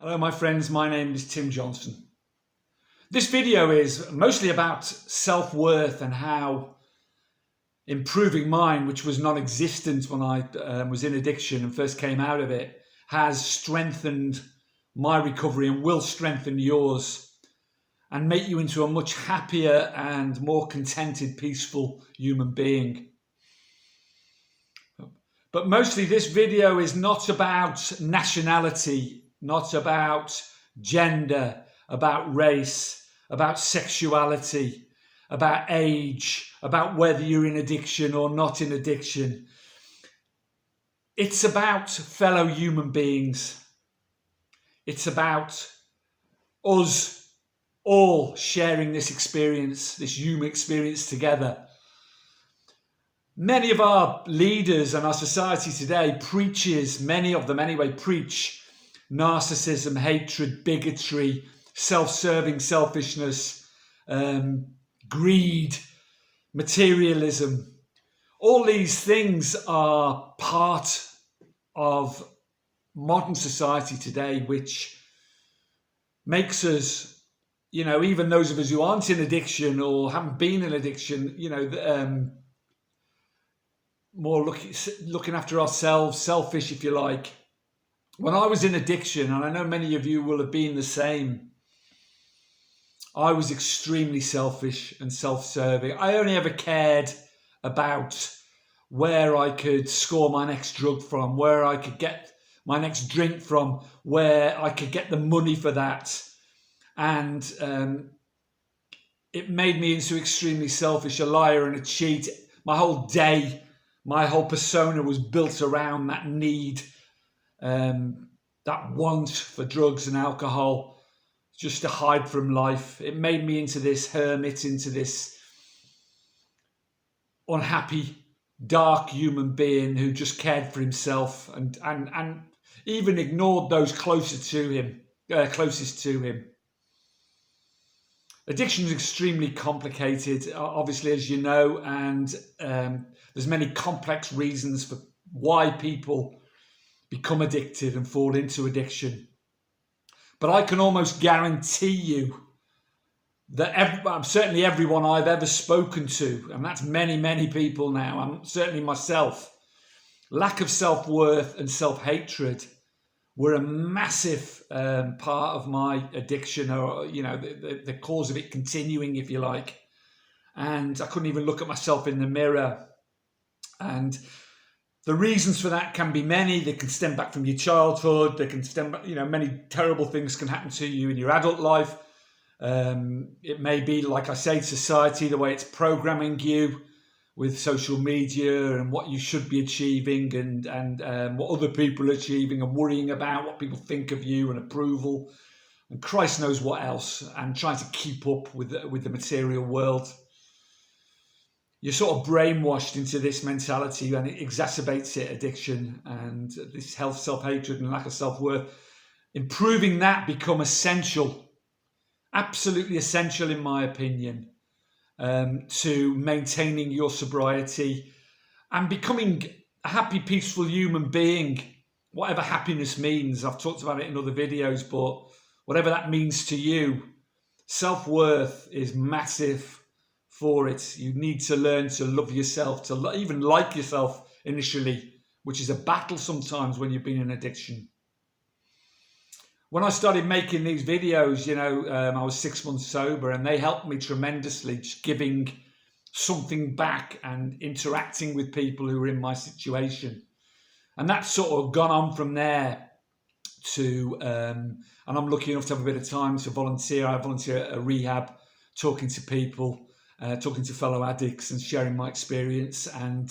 Hello my friends, my name is Tim Johnson. This video is mostly about self-worth and how improving mine, which was non-existent when I was in addiction and first came out of it, has strengthened my recovery and will strengthen yours and make you into a much happier and more contented, peaceful human being. But mostly this video is not about nationality, not about gender, about race, about sexuality, about age, about whether you're in addiction or not in addiction. It's about fellow human beings. It's about us all sharing this experience, this human experience together. Many of our leaders and our society today many of them anyway, preach narcissism, hatred, bigotry, self-serving selfishness, greed, materialism. All these things are part of modern society today, which makes us, even those of us who aren't in addiction or haven't been in addiction, more looking after ourselves, selfish if you like. When I was in addiction, and I know many of you will have been the same, I was extremely selfish and self-serving. I only ever cared about where I could score my next drug from, where I could get my next drink from, where I could get the money for that. And it made me into extremely selfish, a liar and a cheat. My whole day, my whole persona was built around that need, that want for drugs and alcohol, just to hide from life. It made me into this hermit, into this unhappy, dark human being who just cared for himself and even ignored those closest to him. Addiction is extremely complicated, obviously, as you know, and there's many complex reasons for why people become addicted and fall into addiction. But I can almost guarantee you that certainly everyone I've ever spoken to, and that's many, many people now, and certainly myself, lack of self-worth and self-hatred were a massive part of my addiction, or the cause of it continuing, if you like. And I couldn't even look at myself in the mirror. And the reasons for that can be many. They can stem back from your childhood. They can stem back, many terrible things can happen to you in your adult life. It may be, like I say, society, the way it's programming you with social media and what you should be achieving and what other people are achieving and worrying about what people think of you and approval and Christ knows what else, and trying to keep up with the material world. You're sort of brainwashed into this mentality, and it exacerbates it, addiction and this self-hatred and lack of self-worth. Improving that become essential, absolutely essential in my opinion, to maintaining your sobriety and becoming a happy, peaceful human being, whatever happiness means. I've talked about it in other videos, but whatever that means to you, self-worth is massive for it. You need to learn to love yourself, to even like yourself initially, which is a battle sometimes when you've been in addiction. When I started making these videos, I was 6 months sober, and they helped me tremendously, just giving something back and interacting with people who were in my situation. And that's sort of gone on from there to, and I'm lucky enough to have a bit of time to volunteer. I volunteer at a rehab, talking to people, talking to fellow addicts and sharing my experience and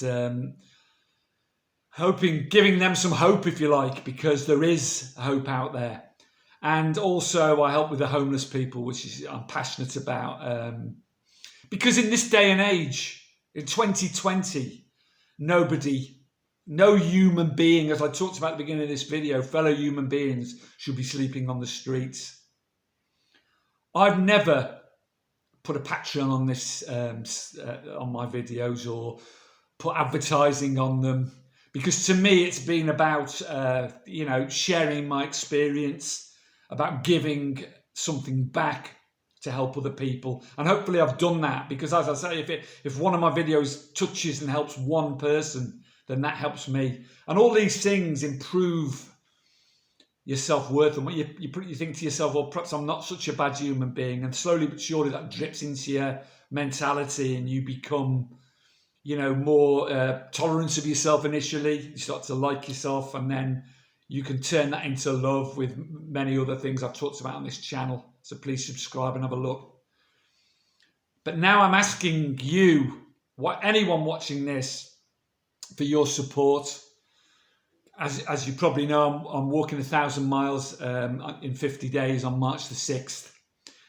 giving them some hope, if you like, because there is hope out there. And also I help with the homeless people, which I'm passionate about. Because in this day and age, in 2020, no human being, as I talked about at the beginning of this video, fellow human beings should be sleeping on the streets. I've never put a Patreon on this, on my videos, or put advertising on them, because to me it's been about, sharing my experience, about giving something back to help other people. And hopefully I've done that, because as I say, if one of my videos touches and helps one person, then that helps me. And all these things improve your self-worth, and what you think to yourself, well, perhaps I'm not such a bad human being, and slowly but surely that drips into your mentality, and you become, more tolerant of yourself initially. You start to like yourself, and then you can turn that into love with many other things I've talked about on this channel. So please subscribe and have a look. But now I'm asking you, anyone watching this, for your support. As you probably know, I'm walking 1,000 miles in 50 days on March the 6th.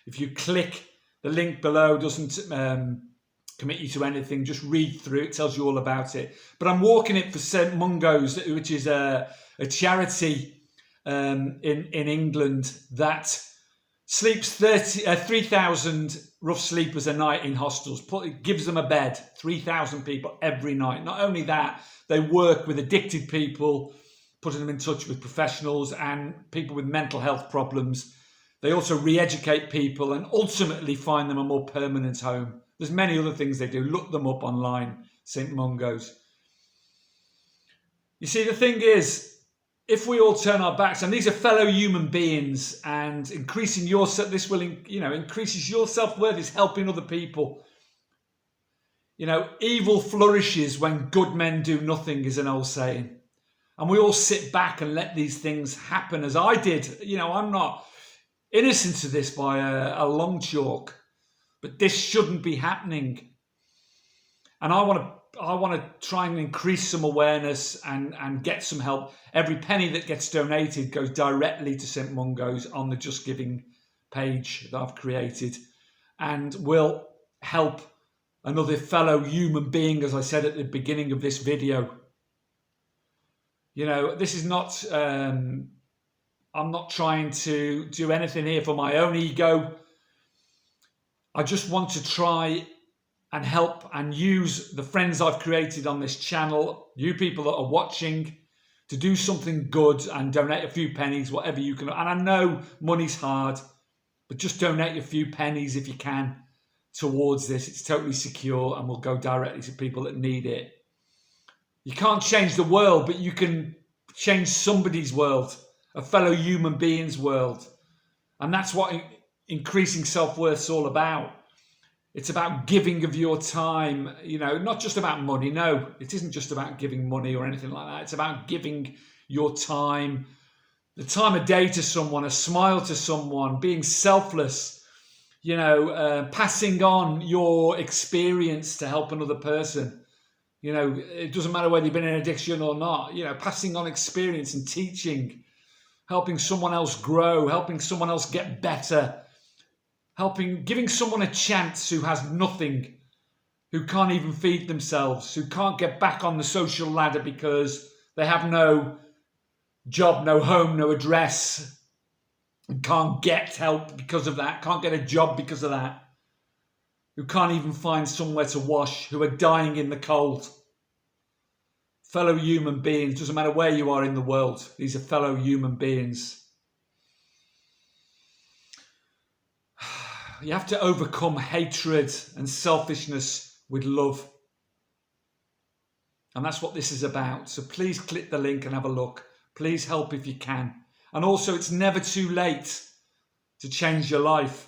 If you click the link below, doesn't commit you to anything, just read through it, tells you all about it. But I'm walking it for St Mungo's, which is a charity in England that sleeps 3,000 rough sleepers a night in hostels. It gives them a bed, 3,000 people every night. Not only that, they work with addicted people, putting them in touch with professionals and people with mental health problems. They also re-educate people and ultimately find them a more permanent home. There's many other things they do. Look them up online, St Mungo's. You see, the thing is, if we all turn our backs, and these are fellow human beings, and increasing this will, increases your self-worth, is helping other people. Evil flourishes when good men do nothing, is an old saying. And we all sit back and let these things happen, as I did. I'm not innocent of this by a long chalk, but this shouldn't be happening. And I want to try and increase some awareness and get some help. Every penny that gets donated goes directly to St Mungo's on the Just Giving page that I've created, and will help another fellow human being, as I said at the beginning of this video. This is not, I'm not trying to do anything here for my own ego. I just want to try and help and use the friends I've created on this channel, you people that are watching, to do something good and donate a few pennies, whatever you can. And I know money's hard, but just donate a few pennies if you can towards this. It's totally secure and will go directly to people that need it. You can't change the world, but you can change somebody's world, a fellow human being's world. And that's what increasing self-worth is all about. It's about giving of your time, not just about money. No, it isn't just about giving money or anything like that. It's about giving your time, the time of day to someone, a smile to someone, being selfless, passing on your experience to help another person. It doesn't matter whether you've been in addiction or not, passing on experience and teaching, helping someone else grow, helping someone else get better, giving someone a chance who has nothing, who can't even feed themselves, who can't get back on the social ladder because they have no job, no home, no address, and can't get help because of that, can't get a job because of that, who can't even find somewhere to wash, who are dying in the cold. Fellow human beings, doesn't matter where you are in the world, these are fellow human beings. You have to overcome hatred and selfishness with love. And that's what this is about. So please click the link and have a look. Please help if you can. And also, it's never too late to change your life.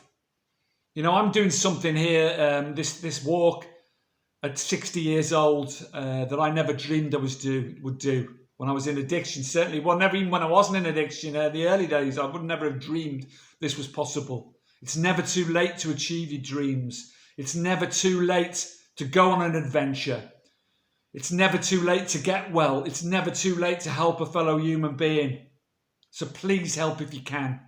I'm doing something here, this walk at 60 years old that I never dreamed I would do when I was in addiction. Certainly, never even when I wasn't in addiction, the early days, I would never have dreamed this was possible. It's never too late to achieve your dreams. It's never too late to go on an adventure. It's never too late to get well. It's never too late to help a fellow human being. So please help if you can.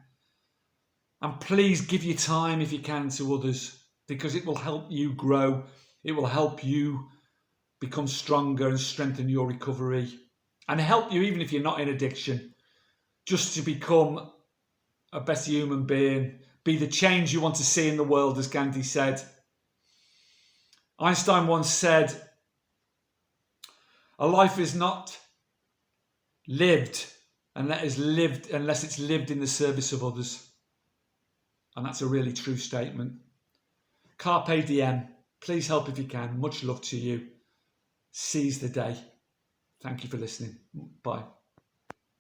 And please give your time if you can to others, because it will help you grow. It will help you become stronger and strengthen your recovery, and help you, even if you're not in addiction, just to become a better human being, be the change you want to see in the world, as Gandhi said. Einstein once said, "A life is not lived, unless it's lived in the service of others. And that's a really true statement. Carpe diem. Please help if you can. Much love to you. Seize the day. Thank you for listening. Bye.